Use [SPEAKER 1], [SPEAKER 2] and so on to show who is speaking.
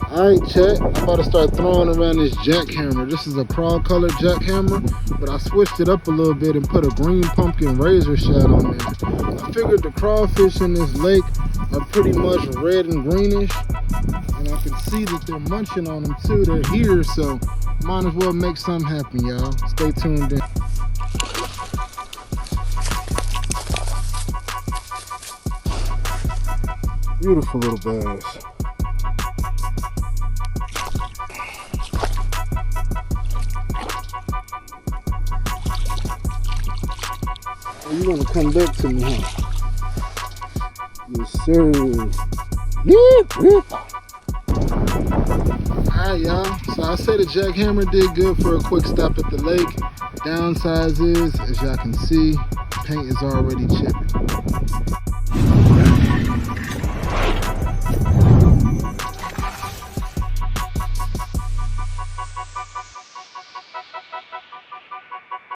[SPEAKER 1] Alright, chat, I'm about to start throwing around this jackhammer. This is a prawn colored jackhammer, but I switched it up a little bit and put a green pumpkin razor shad on there. I figured the crawfish in this lake are pretty much red and greenish, and I can see that they're munching on them too. They're here, so might as well make something happen, y'all. Stay tuned in. Beautiful little bass. You want to come back to me, huh? Yes, sir. Alright, y'all. So I say the jackhammer did good for a quick stop at the lake. Downside is, as y'all can see, paint is already chipping.